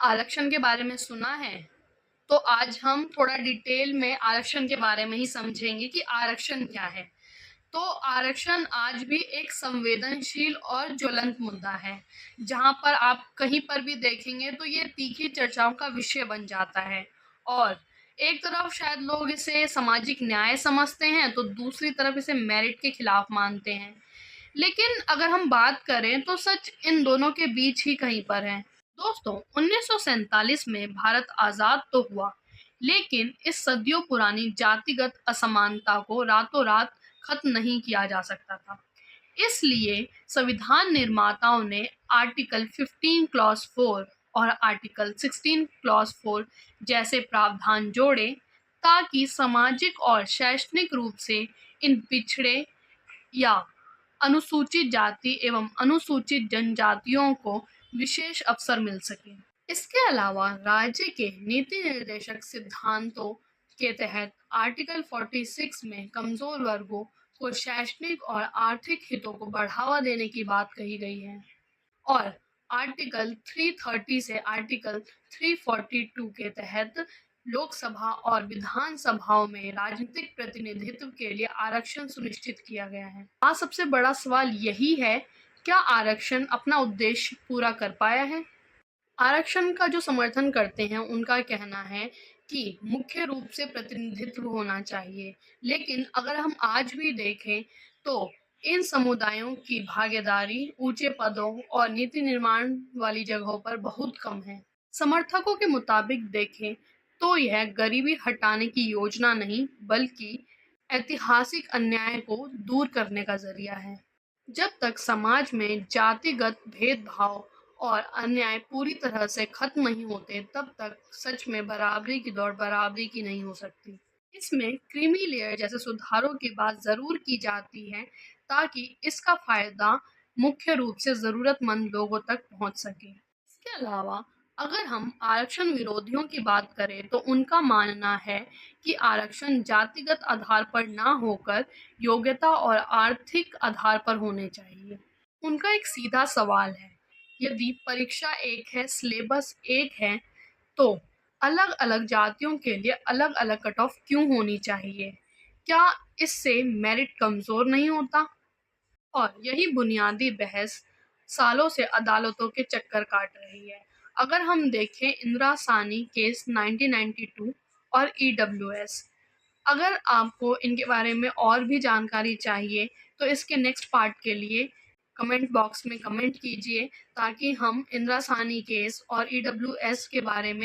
आरक्षण के बारे में सुना है? तो आज हम थोड़ा डिटेल में आरक्षण के बारे में ही समझेंगे कि आरक्षण क्या है। तो आरक्षण आज भी एक संवेदनशील और ज्वलंत मुद्दा है, जहाँ पर आप कहीं पर भी देखेंगे तो ये तीखी चर्चाओं का विषय बन जाता है। और एक तरफ शायद लोग इसे सामाजिक न्याय समझते हैं, तो दूसरी तरफ इसे मेरिट के खिलाफ मानते हैं। लेकिन अगर हम बात करें तो सच इन दोनों के बीच ही कहीं पर है। दोस्तों, 1947 में भारत आजाद तो हुआ, लेकिन इस सदियों पुरानी जातिगत असमानता को रातों रात खत्म नहीं किया जा सकता था। इसलिए संविधान निर्माताओं ने आर्टिकल 15 क्लॉज 4 और आर्टिकल 16 क्लॉज 4 जैसे प्रावधान जोड़े, ताकि सामाजिक और शैक्षणिक रूप से इन पिछड़े या अनुसूचित जाति एवं अनुसूचित जनजातियों को विशेष अवसर मिल सके। इसके अलावा राज्य के नीति निर्देशक सिद्धांतों के तहत आर्टिकल 46 में कमजोर वर्गों को शैक्षणिक और आर्थिक हितों को बढ़ावा देने की बात कही गई है। और आर्टिकल 330 से आर्टिकल 342 के तहत लोकसभा और विधानसभाओं में राजनीतिक प्रतिनिधित्व के लिए आरक्षण सुनिश्चित किया गया है। आज सबसे बड़ा सवाल यही है, क्या आरक्षण अपना उद्देश्य पूरा कर पाया है? आरक्षण का जो समर्थन करते हैं उनका कहना है कि मुख्य रूप से प्रतिनिधित्व होना चाहिए, लेकिन अगर हम आज भी देखें तो इन समुदायों की भागीदारी ऊंचे पदों और नीति निर्माण वाली जगहों पर बहुत कम है। समर्थकों के मुताबिक देखें तो यह गरीबी हटाने की योजना नहीं, बल्कि ऐतिहासिक अन्याय को दूर करने का जरिया है। जब तक समाज में जातिगत भेदभाव और अन्याय पूरी तरह से खत्म नहीं होते, तब तक सच में बराबरी की दौड़ बराबरी की नहीं हो सकती। इसमें क्रीमी लेयर जैसे सुधारों की बात जरूर की जाती है, ताकि इसका फायदा मुख्य रूप से जरूरतमंद लोगों तक पहुंच सके। इसके अलावा अगर हम आरक्षण विरोधियों की बात करें तो उनका मानना है कि आरक्षण जातिगत आधार पर ना होकर योग्यता और आर्थिक आधार पर होने चाहिए। उनका एक सीधा सवाल है, यदि परीक्षा एक है, सिलेबस एक है, तो अलग अलग जातियों के लिए अलग अलग कट ऑफ क्यों होनी चाहिए? क्या इससे मेरिट कमजोर नहीं होता? और यही बुनियादी बहस सालों से अदालतों के चक्कर काट रही है। अगर हम देखें इंदिरा सानी केस 1992 और ईडब्ल्यूएस, अगर आपको इनके बारे में और भी जानकारी चाहिए तो इसके नेक्स्ट पार्ट के लिए कमेंट बॉक्स में कमेंट कीजिए, ताकि हम इंदिरा सानी केस और ईडब्ल्यूएस के बारे में